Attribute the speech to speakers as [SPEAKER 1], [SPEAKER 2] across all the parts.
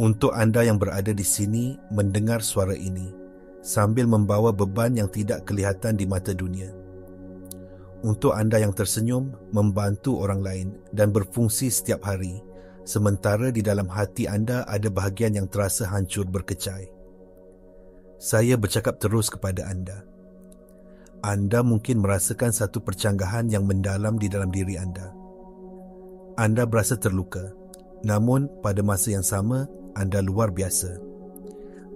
[SPEAKER 1] Untuk anda yang berada di sini mendengar suara ini sambil membawa beban yang tidak kelihatan di mata dunia. Untuk anda yang tersenyum, membantu orang lain dan berfungsi setiap hari, sementara di dalam hati anda ada bahagian yang terasa hancur berkecai. Saya bercakap terus kepada anda. Anda mungkin merasakan satu percanggahan yang mendalam di dalam diri anda. Anda berasa terluka, namun pada masa yang sama, anda luar biasa.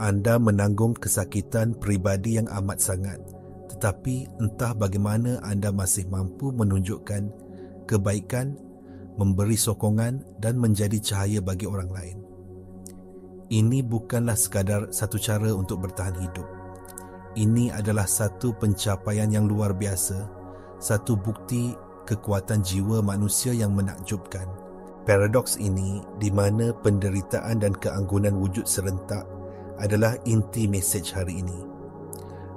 [SPEAKER 1] Anda menanggung kesakitan peribadi yang amat sangat, tetapi entah bagaimana anda masih mampu menunjukkan kebaikan, memberi sokongan dan menjadi cahaya bagi orang lain. Ini bukanlah sekadar satu cara untuk bertahan hidup. Ini adalah satu pencapaian yang luar biasa, satu bukti kekuatan jiwa manusia yang menakjubkan. Paradoks ini di mana penderitaan dan keanggunan wujud serentak adalah inti mesej hari ini.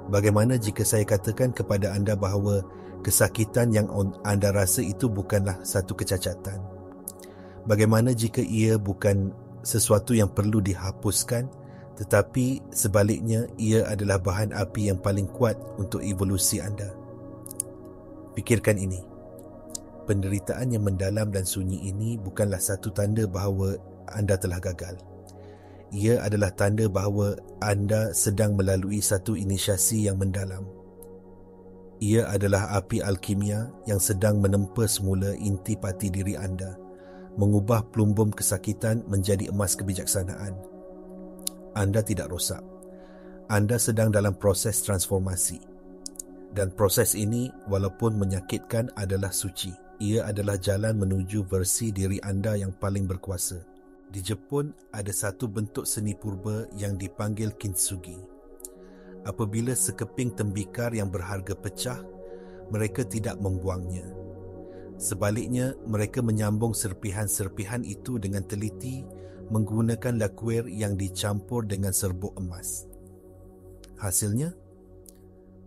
[SPEAKER 1] Bagaimana jika saya katakan kepada anda bahawa kesakitan yang anda rasa itu bukanlah satu kecacatan? Bagaimana jika ia bukan sesuatu yang perlu dihapuskan, tetapi sebaliknya ia adalah bahan api yang paling kuat untuk evolusi anda? Fikirkan ini. Penderitaan yang mendalam dan sunyi ini bukanlah satu tanda bahawa anda telah gagal. Ia adalah tanda bahawa anda sedang melalui satu inisiasi yang mendalam. Ia adalah api alkimia yang sedang menempa semula inti pati diri anda, mengubah plumbum kesakitan menjadi emas kebijaksanaan. Anda tidak rosak. Anda sedang dalam proses transformasi. Dan proses ini, walaupun menyakitkan, adalah suci. Ia adalah jalan menuju versi diri anda yang paling berkuasa. Di Jepun, ada satu bentuk seni purba yang dipanggil kintsugi. Apabila sekeping tembikar yang berharga pecah, mereka tidak membuangnya. Sebaliknya, mereka menyambung serpihan-serpihan itu dengan teliti menggunakan lakuer yang dicampur dengan serbuk emas. Hasilnya,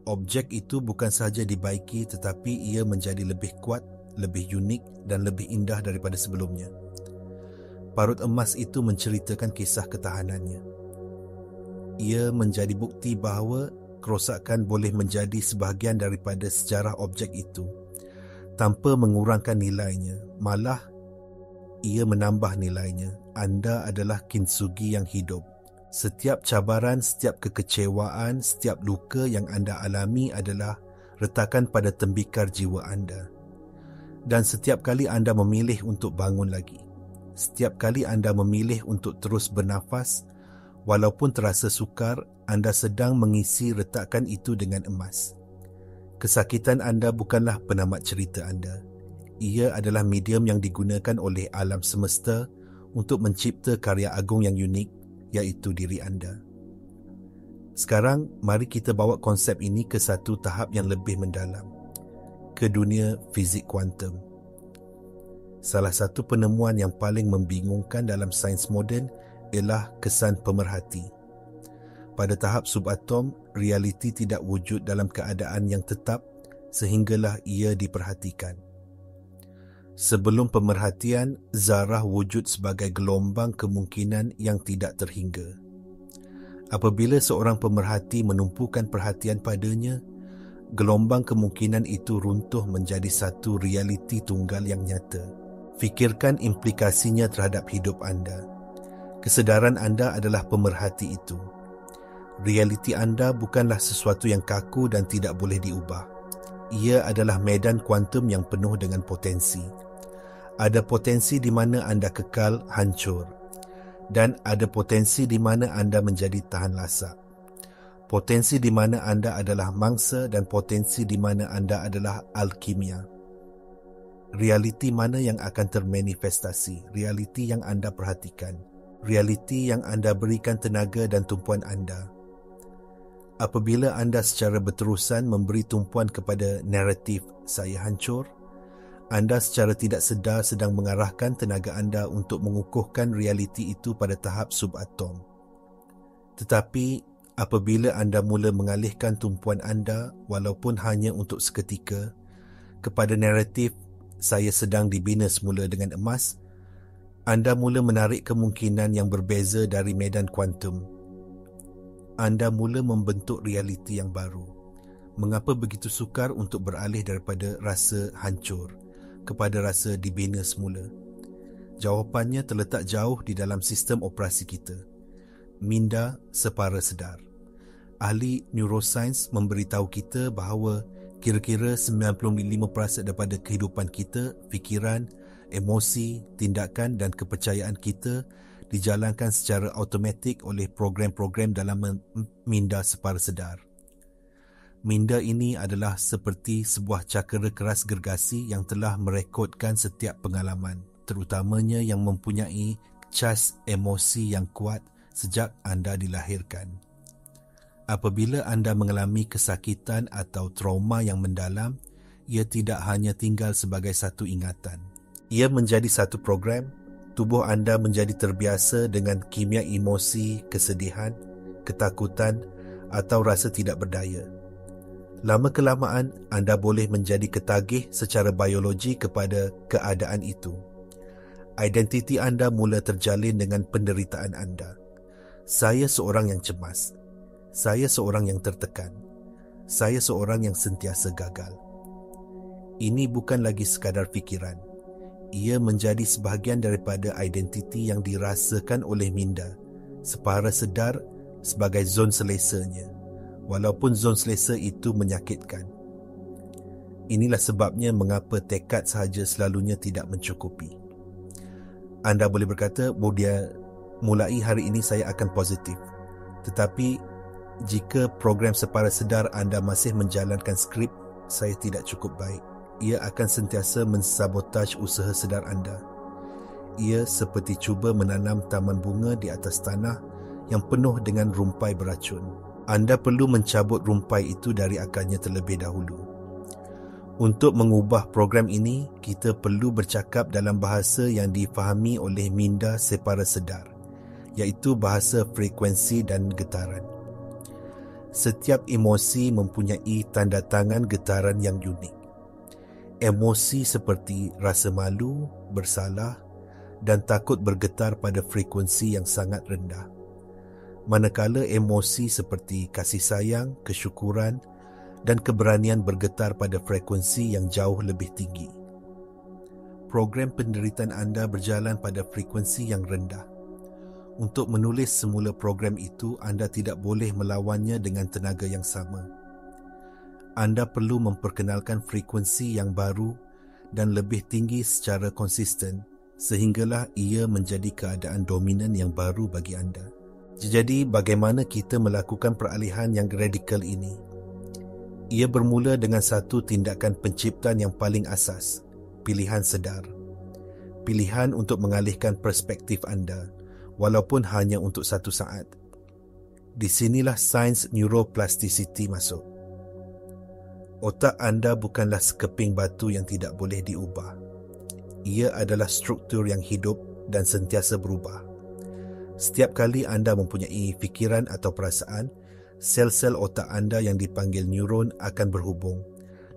[SPEAKER 1] objek itu bukan sahaja dibaiki tetapi ia menjadi lebih kuat, lebih unik dan lebih indah daripada sebelumnya. Parut emas itu menceritakan kisah ketahanannya. Ia menjadi bukti bahawa kerosakan boleh menjadi sebahagian daripada sejarah objek itu tanpa mengurangkan nilainya, malah ia menambah nilainya. Anda adalah kintsugi yang hidup. Setiap cabaran, setiap kekecewaan, setiap luka yang anda alami adalah retakan pada tembikar jiwa anda. Dan setiap kali anda memilih untuk bangun lagi, setiap kali anda memilih untuk terus bernafas, walaupun terasa sukar, anda sedang mengisi retakan itu dengan emas. Kesakitan anda bukanlah penamat cerita anda. Ia adalah medium yang digunakan oleh alam semesta untuk mencipta karya agung yang unik, iaitu diri anda. Sekarang, mari kita bawa konsep ini ke satu tahap yang lebih mendalam, ke dunia fizik kuantum. Salah satu penemuan yang paling membingungkan dalam sains moden ialah kesan pemerhati. Pada tahap subatom, realiti tidak wujud dalam keadaan yang tetap sehinggalah ia diperhatikan. Sebelum pemerhatian, zarah wujud sebagai gelombang kemungkinan yang tidak terhingga. Apabila seorang pemerhati menumpukan perhatian padanya, gelombang kemungkinan itu runtuh menjadi satu realiti tunggal yang nyata. Fikirkan implikasinya terhadap hidup anda. Kesedaran anda adalah pemerhati itu. Realiti anda bukanlah sesuatu yang kaku dan tidak boleh diubah. Ia adalah medan kuantum yang penuh dengan potensi. Ada potensi di mana anda kekal hancur, dan ada potensi di mana anda menjadi tahan lasak. Potensi di mana anda adalah mangsa dan potensi di mana anda adalah alkimia. Realiti mana yang akan termanifestasi? Realiti yang anda perhatikan. Realiti yang anda berikan tenaga dan tumpuan anda. Apabila anda secara berterusan memberi tumpuan kepada naratif saya hancur, anda secara tidak sedar sedang mengarahkan tenaga anda untuk mengukuhkan realiti itu pada tahap subatom. Tetapi apabila anda mula mengalihkan tumpuan anda, walaupun hanya untuk seketika, kepada naratif saya sedang dibina semula dengan emas, Anda mula menarik kemungkinan yang berbeza dari medan kuantum. Anda mula membentuk realiti yang baru. Mengapa begitu sukar untuk beralih daripada rasa hancur kepada rasa dibina semula? Jawapannya terletak jauh di dalam sistem operasi kita. Minda separa sedar. Ahli neuroscience memberitahu kita bahawa kira-kira 95% daripada kehidupan kita, fikiran, emosi, tindakan dan kepercayaan kita dijalankan secara automatik oleh program-program dalam minda separa sedar. Minda ini adalah seperti sebuah cakera keras gergasi yang telah merekodkan setiap pengalaman, terutamanya yang mempunyai cas emosi yang kuat sejak anda dilahirkan. Apabila anda mengalami kesakitan atau trauma yang mendalam, ia tidak hanya tinggal sebagai satu ingatan. Ia menjadi satu program. Tubuh anda menjadi terbiasa dengan kimia emosi, kesedihan, ketakutan atau rasa tidak berdaya. Lama-kelamaan, anda boleh menjadi ketagih secara biologi kepada keadaan itu. Identiti anda mula terjalin dengan penderitaan anda. Saya seorang yang cemas. Saya seorang yang tertekan. Saya seorang yang sentiasa gagal. Ini bukan lagi sekadar fikiran. Ia menjadi sebahagian daripada identiti yang dirasakan oleh minda, separa sedar sebagai zon selesanya, walaupun zon selesa itu menyakitkan. Inilah sebabnya mengapa tekad sahaja selalunya tidak mencukupi. Anda boleh berkata, mulai hari ini saya akan positif. Tetapi, jika program separa sedar anda masih menjalankan skrip, saya tidak cukup baik. Ia akan sentiasa mensabotase usaha sedar anda. Ia seperti cuba menanam taman bunga di atas tanah yang penuh dengan rumpai beracun. Anda perlu mencabut rumpai itu dari akarnya terlebih dahulu. Untuk mengubah program ini, kita perlu bercakap dalam bahasa yang difahami oleh minda separa sedar, iaitu bahasa frekuensi dan getaran. Setiap emosi mempunyai tanda tangan getaran yang unik. Emosi seperti rasa malu, bersalah dan takut bergetar pada frekuensi yang sangat rendah. Manakala emosi seperti kasih sayang, kesyukuran dan keberanian bergetar pada frekuensi yang jauh lebih tinggi. Program penderitaan anda berjalan pada frekuensi yang rendah. Untuk menulis semula program itu, anda tidak boleh melawannya dengan tenaga yang sama. Anda perlu memperkenalkan frekuensi yang baru dan lebih tinggi secara konsisten sehinggalah ia menjadi keadaan dominan yang baru bagi anda. Jadi, bagaimana kita melakukan peralihan yang radikal ini? Ia bermula dengan satu tindakan penciptaan yang paling asas, pilihan sedar. Pilihan untuk mengalihkan perspektif anda, walaupun hanya untuk satu saat. Di sinilah sains neuroplasticity masuk. Otak anda bukanlah sekeping batu yang tidak boleh diubah. Ia adalah struktur yang hidup dan sentiasa berubah. Setiap kali anda mempunyai fikiran atau perasaan, sel-sel otak anda yang dipanggil neuron akan berhubung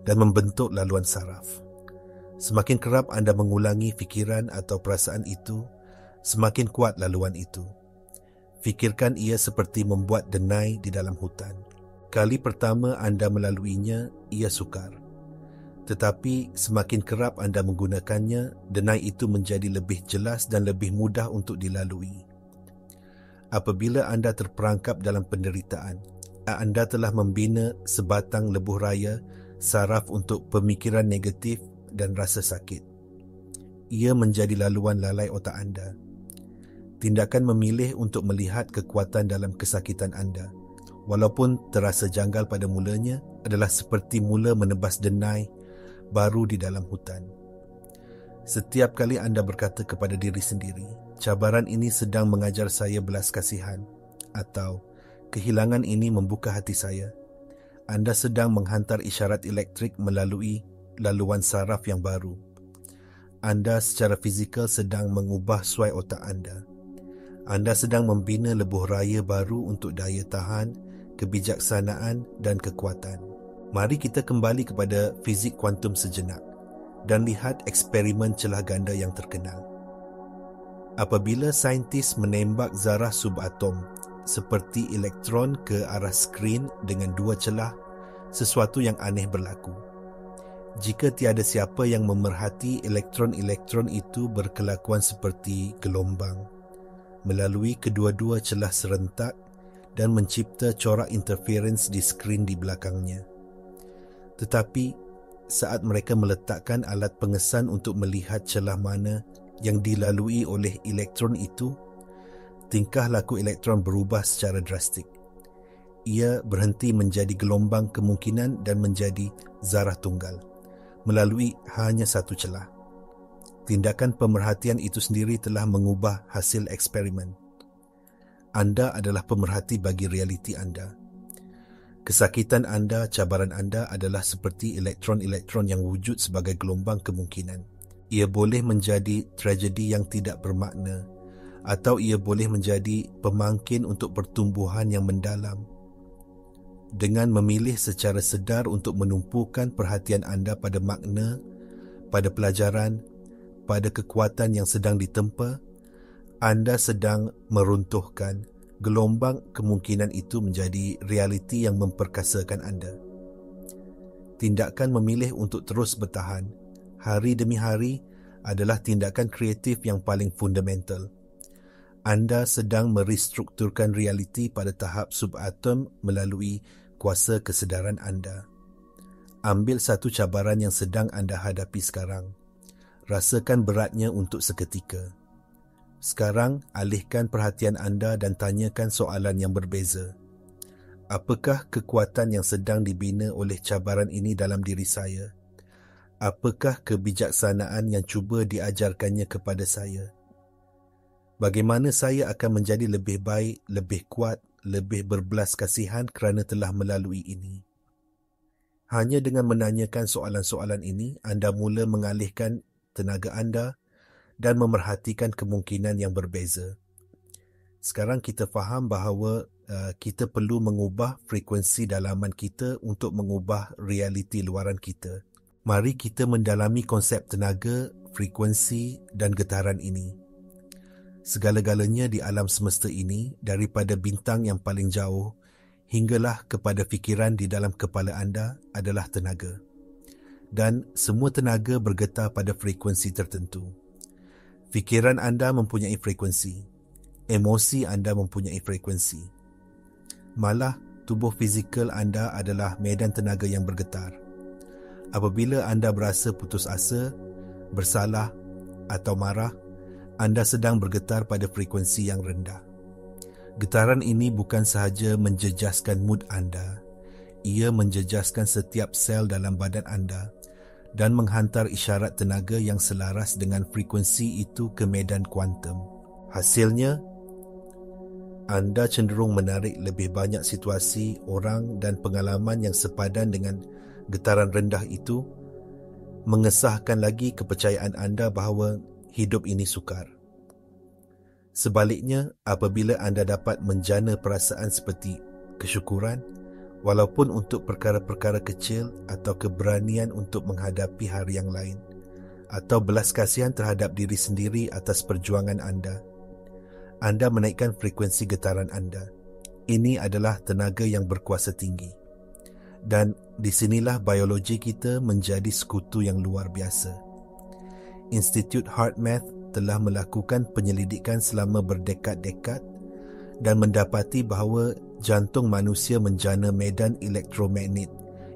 [SPEAKER 1] dan membentuk laluan saraf. Semakin kerap anda mengulangi fikiran atau perasaan itu, semakin kuat laluan itu. Fikirkan ia seperti membuat denai di dalam hutan. Kali pertama anda melaluinya, ia sukar. Tetapi semakin kerap anda menggunakannya, denai itu menjadi lebih jelas dan lebih mudah untuk dilalui. Apabila anda terperangkap dalam penderitaan, anda telah membina sebatang lebuh raya saraf untuk pemikiran negatif dan rasa sakit. Ia menjadi laluan lalai otak anda. Tindakan memilih untuk melihat kekuatan dalam kesakitan anda, walaupun terasa janggal pada mulanya, adalah seperti mula menebas denai baru di dalam hutan. Setiap kali anda berkata kepada diri sendiri, cabaran ini sedang mengajar saya belas kasihan, atau kehilangan ini membuka hati saya, anda sedang menghantar isyarat elektrik melalui laluan saraf yang baru. Anda secara fizikal sedang mengubah suai otak anda. Anda sedang membina lebuh raya baru untuk daya tahan, kebijaksanaan dan kekuatan. Mari kita kembali kepada fizik kuantum sejenak dan lihat eksperimen celah ganda yang terkenal. Apabila saintis menembak zarah subatom seperti elektron ke arah skrin dengan dua celah, sesuatu yang aneh berlaku. Jika tiada siapa yang memerhati elektron-elektron itu berkelakuan seperti gelombang melalui kedua-dua celah serentak dan mencipta corak interference di skrin di belakangnya. Tetapi saat mereka meletakkan alat pengesan untuk melihat celah mana yang dilalui oleh elektron itu, tingkah laku elektron berubah secara drastik. Ia berhenti menjadi gelombang kemungkinan dan menjadi zarah tunggal melalui hanya satu celah. Tindakan pemerhatian itu sendiri telah mengubah hasil eksperimen. Anda adalah pemerhati bagi realiti anda. Kesakitan anda, cabaran anda adalah seperti elektron-elektron yang wujud sebagai gelombang kemungkinan. Ia boleh menjadi tragedi yang tidak bermakna, atau ia boleh menjadi pemangkin untuk pertumbuhan yang mendalam. Dengan memilih secara sedar untuk menumpukan perhatian anda pada makna, pada pelajaran, pada kekuatan yang sedang ditempa, anda sedang meruntuhkan gelombang kemungkinan itu menjadi realiti yang memperkasakan anda. Tindakan memilih untuk terus bertahan hari demi hari adalah tindakan kreatif yang paling fundamental. Anda sedang merestrukturkan realiti pada tahap subatom melalui kuasa kesedaran anda. Ambil satu cabaran yang sedang anda hadapi sekarang. Rasakan beratnya untuk seketika. Sekarang, alihkan perhatian anda dan tanyakan soalan yang berbeza. Apakah kekuatan yang sedang dibina oleh cabaran ini dalam diri saya? Apakah kebijaksanaan yang cuba diajarkannya kepada saya? Bagaimana saya akan menjadi lebih baik, lebih kuat, lebih berbelas kasihan kerana telah melalui ini? Hanya dengan menanyakan soalan-soalan ini, anda mula mengalihkan tenaga anda dan memerhatikan kemungkinan yang berbeza. Sekarang kita faham bahawa kita perlu mengubah frekuensi dalaman kita untuk mengubah realiti luaran kita. Mari kita mendalami konsep tenaga, frekuensi dan getaran ini. Segala-galanya di alam semesta ini, daripada bintang yang paling jauh hinggalah kepada fikiran di dalam kepala anda adalah tenaga. Dan semua tenaga bergetar pada frekuensi tertentu. Fikiran anda mempunyai frekuensi. Emosi anda mempunyai frekuensi. Malah, tubuh fizikal anda adalah medan tenaga yang bergetar. Apabila anda berasa putus asa, bersalah atau marah, anda sedang bergetar pada frekuensi yang rendah. Getaran ini bukan sahaja menjejaskan mood anda, ia menjejaskan setiap sel dalam badan anda dan menghantar isyarat tenaga yang selaras dengan frekuensi itu ke medan kuantum. Hasilnya, anda cenderung menarik lebih banyak situasi, orang dan pengalaman yang sepadan dengan getaran rendah itu, mengesahkan lagi kepercayaan anda bahawa hidup ini sukar. Sebaliknya, apabila anda dapat menjana perasaan seperti kesyukuran, walaupun untuk perkara-perkara kecil atau keberanian untuk menghadapi hari yang lain, atau belas kasihan terhadap diri sendiri atas perjuangan anda menaikkan frekuensi getaran anda. Ini adalah tenaga yang berkuasa tinggi. Dan di sinilah biologi kita menjadi sekutu yang luar biasa. Institut HeartMath telah melakukan penyelidikan selama berdekad-dekad dan mendapati bahawa jantung manusia menjana medan elektromagnet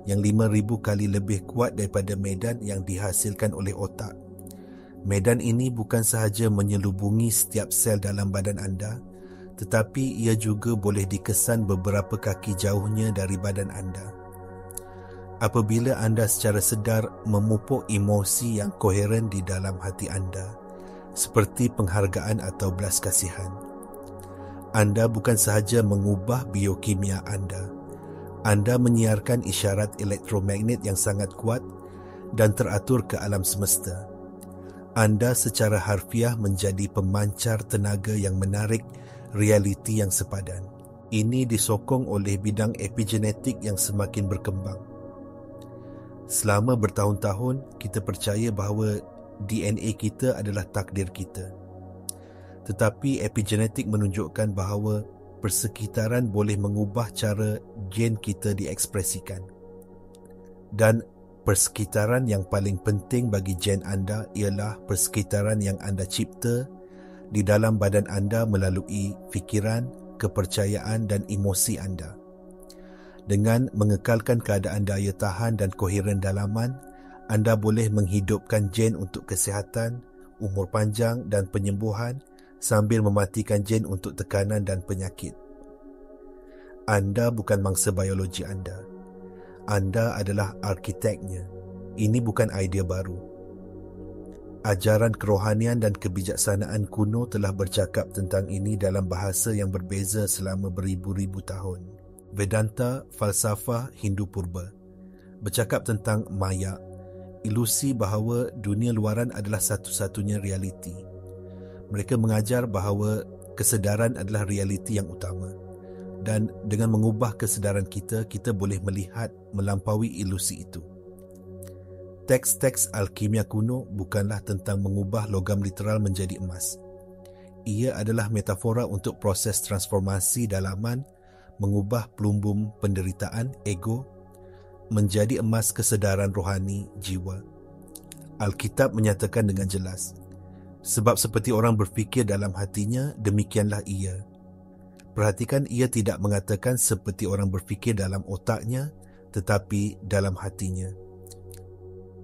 [SPEAKER 1] yang 5,000 kali lebih kuat daripada medan yang dihasilkan oleh otak. Medan ini bukan sahaja menyelubungi setiap sel dalam badan anda, tetapi ia juga boleh dikesan beberapa kaki jauhnya dari badan anda. Apabila anda secara sedar memupuk emosi yang koheren di dalam hati anda, seperti penghargaan atau belas kasihan, anda bukan sahaja mengubah biokimia anda. Anda menyiarkan isyarat elektromagnet yang sangat kuat dan teratur ke alam semesta. Anda secara harfiah menjadi pemancar tenaga yang menarik realiti yang sepadan. Ini disokong oleh bidang epigenetik yang semakin berkembang. Selama bertahun-tahun, kita percaya bahawa DNA kita adalah takdir kita. Tetapi epigenetik menunjukkan bahawa persekitaran boleh mengubah cara gen kita diekspresikan. Dan persekitaran yang paling penting bagi gen anda ialah persekitaran yang anda cipta di dalam badan anda melalui fikiran, kepercayaan dan emosi anda. Dengan mengekalkan keadaan daya tahan dan koheren dalaman, anda boleh menghidupkan gen untuk kesihatan, umur panjang dan penyembuhan sambil mematikan gen untuk tekanan dan penyakit. Anda bukan mangsa biologi anda. Anda adalah arkiteknya. Ini bukan idea baru. Ajaran kerohanian dan kebijaksanaan kuno telah bercakap tentang ini dalam bahasa yang berbeza selama beribu-ribu tahun. Vedanta, falsafah Hindu purba, bercakap tentang maya, ilusi bahawa dunia luaran adalah satu-satunya realiti. Mereka mengajar bahawa kesedaran adalah realiti yang utama. Dan dengan mengubah kesedaran kita, kita boleh melihat melampaui ilusi itu. Teks-teks alkimia kuno bukanlah tentang mengubah logam literal menjadi emas. Ia adalah metafora untuk proses transformasi dalaman, mengubah pelumbung penderitaan, ego, menjadi emas kesedaran rohani, jiwa. Alkitab menyatakan dengan jelas, sebab seperti orang berfikir dalam hatinya, demikianlah ia. Perhatikan, ia tidak mengatakan seperti orang berfikir dalam otaknya, tetapi dalam hatinya.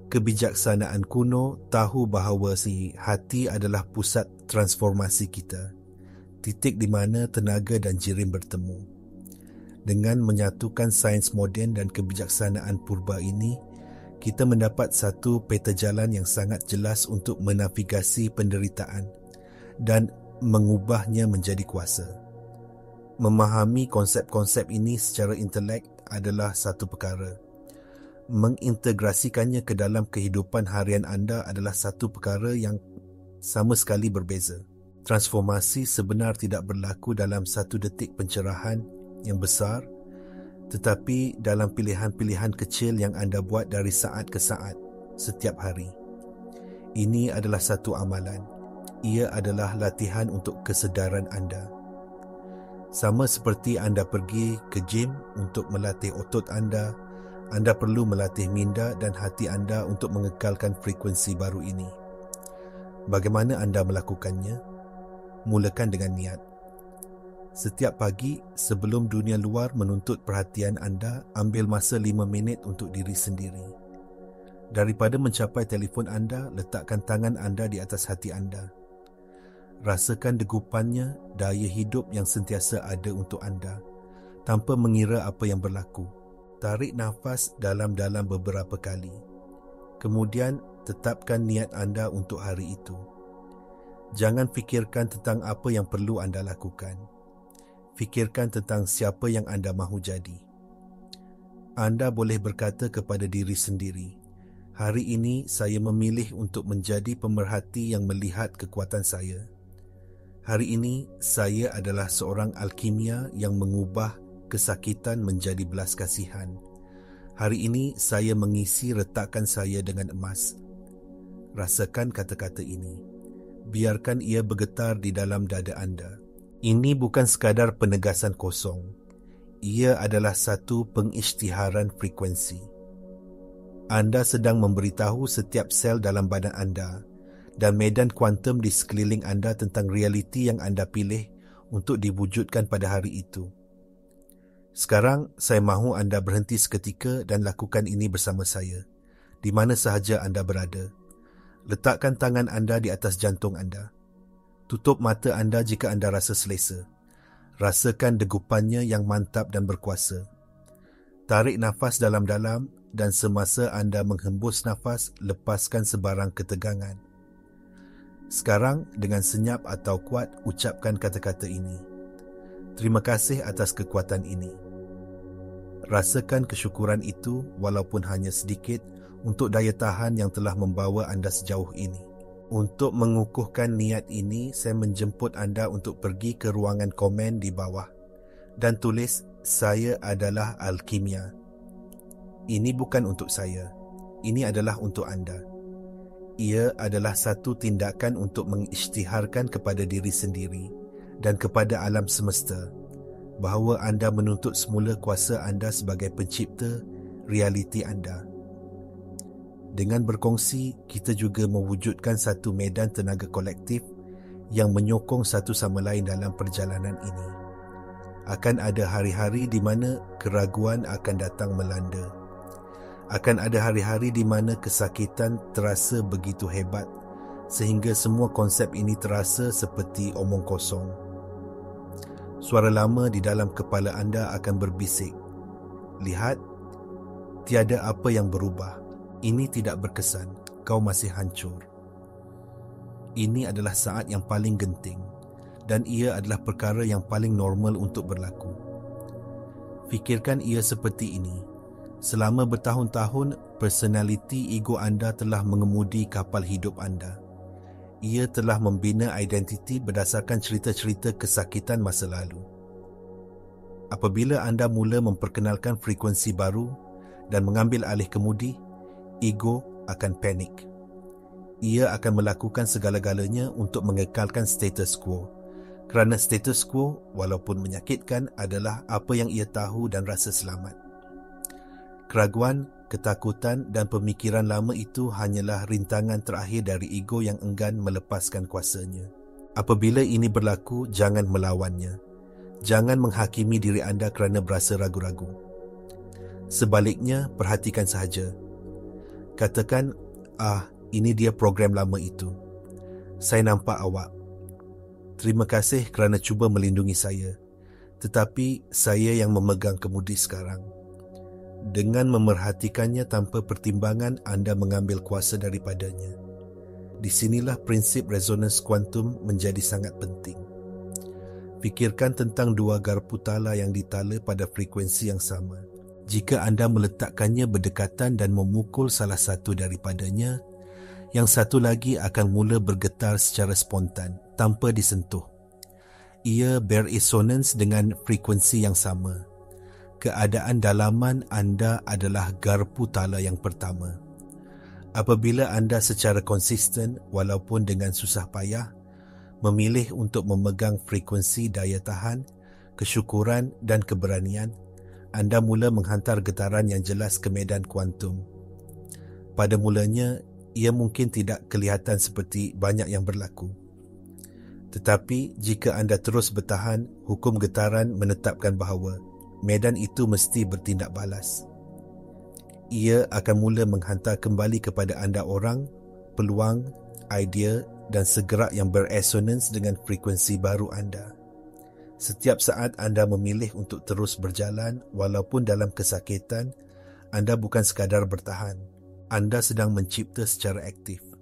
[SPEAKER 1] Kebijaksanaan kuno tahu bahawa si hati adalah pusat transformasi kita, titik di mana tenaga dan jirim bertemu. Dengan menyatukan sains moden dan kebijaksanaan purba ini, kita mendapat satu peta jalan yang sangat jelas untuk menavigasi penderitaan dan mengubahnya menjadi kuasa. Memahami konsep-konsep ini secara intelek adalah satu perkara. Mengintegrasikannya ke dalam kehidupan harian anda adalah satu perkara yang sama sekali berbeza. Transformasi sebenar tidak berlaku dalam satu detik pencerahan yang besar, tetapi dalam pilihan-pilihan kecil yang anda buat dari saat ke saat, setiap hari. Ini adalah satu amalan. Ia adalah latihan untuk kesedaran anda. Sama seperti anda pergi ke gym untuk melatih otot anda perlu melatih minda dan hati anda untuk mengekalkan frekuensi baru ini. Bagaimana anda melakukannya? Mulakan dengan niat. Setiap pagi, sebelum dunia luar menuntut perhatian anda, ambil masa 5 minit untuk diri sendiri. Daripada mencapai telefon anda, letakkan tangan anda di atas hati anda. Rasakan degupannya, daya hidup yang sentiasa ada untuk anda, tanpa mengira apa yang berlaku. Tarik nafas dalam-dalam beberapa kali. Kemudian, tetapkan niat anda untuk hari itu. Jangan fikirkan tentang apa yang perlu anda lakukan. Fikirkan tentang siapa yang anda mahu jadi. Anda boleh berkata kepada diri sendiri, hari ini saya memilih untuk menjadi pemerhati yang melihat kekuatan saya. Hari ini, saya adalah seorang alkimia yang mengubah kesakitan menjadi belas kasihan. Hari ini, saya mengisi retakan saya dengan emas. Rasakan kata-kata ini. Biarkan ia bergetar di dalam dada anda. Ini bukan sekadar penegasan kosong. Ia adalah satu pengisytiharan frekuensi. Anda sedang memberitahu setiap sel dalam badan anda dan medan kuantum di sekeliling anda tentang realiti yang anda pilih untuk diwujudkan pada hari itu. Sekarang, saya mahu anda berhenti seketika dan lakukan ini bersama saya, di mana sahaja anda berada. Letakkan tangan anda di atas jantung anda. Tutup mata anda jika anda rasa selesa. Rasakan degupannya yang mantap dan berkuasa. Tarik nafas dalam-dalam dan semasa anda menghembus nafas, lepaskan sebarang ketegangan. Sekarang, dengan senyap atau kuat, ucapkan kata-kata ini. Terima kasih atas kekuatan ini. Rasakan kesyukuran itu, walaupun hanya sedikit, untuk daya tahan yang telah membawa anda sejauh ini. Untuk mengukuhkan niat ini, saya menjemput anda untuk pergi ke ruangan komen di bawah dan tulis, saya adalah alkimia. Ini bukan untuk saya. Ini adalah untuk anda. Ia adalah satu tindakan untuk mengisytiharkan kepada diri sendiri dan kepada alam semesta bahawa anda menuntut semula kuasa anda sebagai pencipta realiti anda. Dengan berkongsi, kita juga mewujudkan satu medan tenaga kolektif yang menyokong satu sama lain dalam perjalanan ini. Akan ada hari-hari di mana keraguan akan datang melanda. Akan ada hari-hari di mana kesakitan terasa begitu hebat sehingga semua konsep ini terasa seperti omong kosong. Suara lama di dalam kepala anda akan berbisik. Lihat, tiada apa yang berubah. Ini tidak berkesan. Kau masih hancur. Ini adalah saat yang paling genting dan ia adalah perkara yang paling normal untuk berlaku. Fikirkan ia seperti ini. Selama bertahun-tahun, personaliti ego anda telah mengemudi kapal hidup anda. Ia telah membina identiti berdasarkan cerita-cerita kesakitan masa lalu. Apabila anda mula memperkenalkan frekuensi baru dan mengambil alih kemudi, ego akan panik. Ia akan melakukan segala-galanya untuk mengekalkan status quo. Kerana status quo, walaupun menyakitkan, adalah apa yang ia tahu dan rasa selamat. Keraguan, ketakutan dan pemikiran lama itu hanyalah rintangan terakhir dari ego yang enggan melepaskan kuasanya. Apabila ini berlaku, jangan melawannya. Jangan menghakimi diri anda kerana berasa ragu-ragu. Sebaliknya, perhatikan sahaja. Katakan, ini dia program lama itu. Saya nampak awak. Terima kasih kerana cuba melindungi saya. Tetapi saya yang memegang kemudi sekarang. Dengan memerhatikannya tanpa pertimbangan, anda mengambil kuasa daripadanya. Di sinilah prinsip resonans kuantum menjadi sangat penting. Fikirkan tentang dua garpu tala yang ditala pada frekuensi yang sama. Jika anda meletakkannya berdekatan dan memukul salah satu daripadanya, yang satu lagi akan mula bergetar secara spontan, tanpa disentuh. Ia beresonans dengan frekuensi yang sama. Keadaan dalaman anda adalah garpu tala yang pertama. Apabila anda secara konsisten, walaupun dengan susah payah, memilih untuk memegang frekuensi daya tahan, kesyukuran dan keberanian, anda mula menghantar getaran yang jelas ke medan kuantum. Pada mulanya, ia mungkin tidak kelihatan seperti banyak yang berlaku. Tetapi jika anda terus bertahan, hukum getaran menetapkan bahawa medan itu mesti bertindak balas. Ia akan mula menghantar kembali kepada anda orang, peluang, idea dan segerak yang beresonans dengan frekuensi baru anda. Setiap saat anda memilih untuk terus berjalan walaupun dalam kesakitan, anda bukan sekadar bertahan. Anda sedang mencipta secara aktif.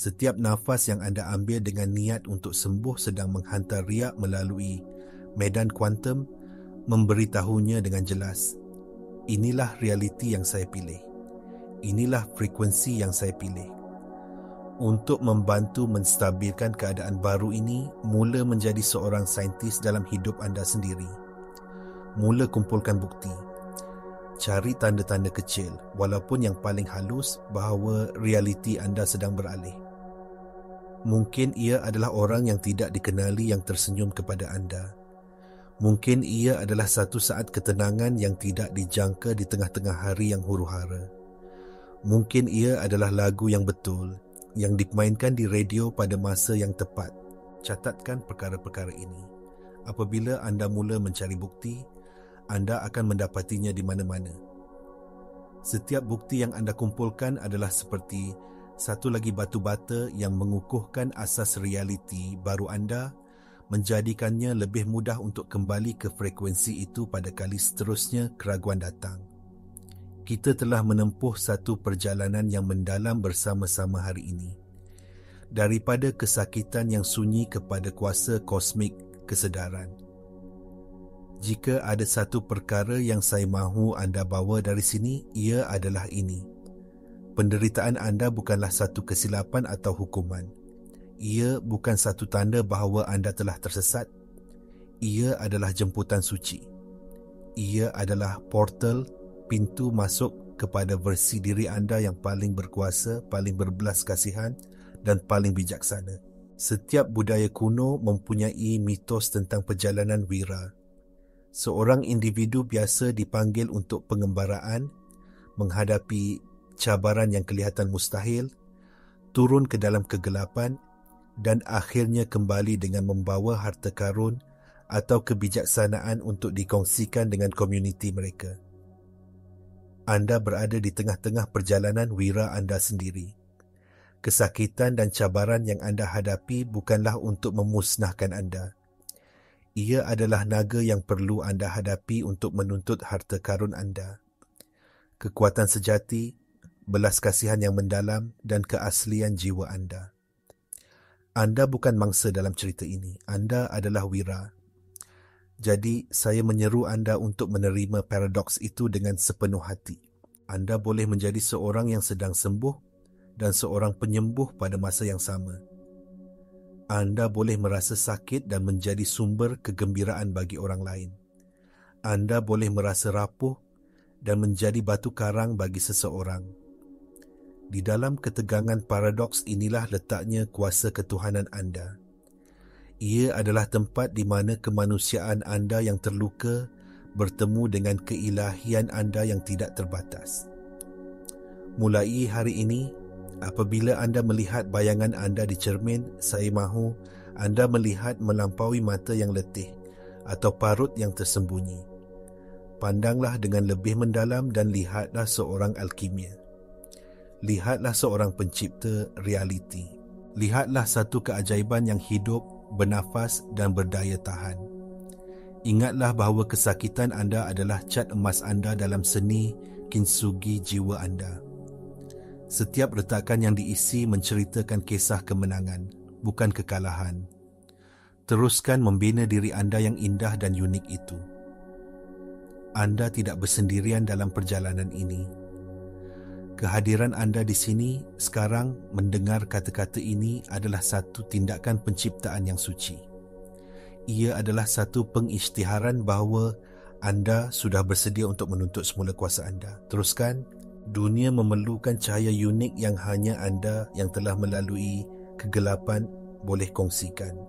[SPEAKER 1] Setiap nafas yang anda ambil dengan niat untuk sembuh sedang menghantar riak melalui medan kuantum, memberitahunya dengan jelas. Inilah realiti yang saya pilih. Inilah frekuensi yang saya pilih. Untuk membantu menstabilkan keadaan baru ini, mula menjadi seorang saintis dalam hidup anda sendiri. Mula kumpulkan bukti. Cari tanda-tanda kecil, walaupun yang paling halus, bahawa realiti anda sedang beralih. Mungkin ia adalah orang yang tidak dikenali yang tersenyum kepada anda. Mungkin ia adalah satu saat ketenangan yang tidak dijangka di tengah-tengah hari yang huru-hara. Mungkin ia adalah lagu yang betul, yang dimainkan di radio pada masa yang tepat. Catatkan perkara-perkara ini. Apabila anda mula mencari bukti, anda akan mendapatinya di mana-mana. Setiap bukti yang anda kumpulkan adalah seperti satu lagi batu bata yang mengukuhkan asas realiti baru anda, menjadikannya lebih mudah untuk kembali ke frekuensi itu pada kali seterusnya keraguan datang. Kita telah menempuh satu perjalanan yang mendalam bersama-sama hari ini. Daripada kesakitan yang sunyi kepada kuasa kosmik kesedaran. Jika ada satu perkara yang saya mahu anda bawa dari sini, ia adalah ini. Penderitaan anda bukanlah satu kesilapan atau hukuman. Ia bukan satu tanda bahawa anda telah tersesat. Ia adalah jemputan suci. Ia adalah portal, pintu masuk kepada versi diri anda yang paling berkuasa, paling berbelas kasihan dan paling bijaksana. Setiap budaya kuno mempunyai mitos tentang perjalanan wira. Seorang individu biasa dipanggil untuk pengembaraan, menghadapi cabaran yang kelihatan mustahil, turun ke dalam kegelapan dan akhirnya kembali dengan membawa harta karun atau kebijaksanaan untuk dikongsikan dengan komuniti mereka. Anda berada di tengah-tengah perjalanan wira anda sendiri. Kesakitan dan cabaran yang anda hadapi bukanlah untuk memusnahkan anda. Ia adalah naga yang perlu anda hadapi untuk menuntut harta karun anda. Kekuatan sejati, belas kasihan yang mendalam dan keaslian jiwa anda. Anda bukan mangsa dalam cerita ini. Anda adalah wira. Jadi, saya menyeru anda untuk menerima paradoks itu dengan sepenuh hati. Anda boleh menjadi seorang yang sedang sembuh dan seorang penyembuh pada masa yang sama. Anda boleh merasa sakit dan menjadi sumber kegembiraan bagi orang lain. Anda boleh merasa rapuh dan menjadi batu karang bagi seseorang. Di dalam ketegangan paradoks inilah letaknya kuasa ketuhanan anda. Ia adalah tempat di mana kemanusiaan anda yang terluka bertemu dengan keilahian anda yang tidak terbatas. Mulai hari ini, apabila anda melihat bayangan anda di cermin, saya mahu anda melihat melampaui mata yang letih atau parut yang tersembunyi. Pandanglah dengan lebih mendalam dan lihatlah seorang alkimia. Lihatlah seorang pencipta realiti. Lihatlah satu keajaiban yang hidup, bernafas dan berdaya tahan. Ingatlah bahawa kesakitan anda adalah cat emas anda dalam seni kintsugi jiwa anda. Setiap retakan yang diisi menceritakan kisah kemenangan, bukan kekalahan. Teruskan membina diri anda yang indah dan unik itu. Anda tidak bersendirian dalam perjalanan ini. Kehadiran anda di sini sekarang mendengar kata-kata ini adalah satu tindakan penciptaan yang suci. Ia adalah satu pengisytiharan bahawa anda sudah bersedia untuk menuntut semula kuasa anda. Teruskan, dunia memerlukan cahaya unik yang hanya anda yang telah melalui kegelapan boleh kongsikan.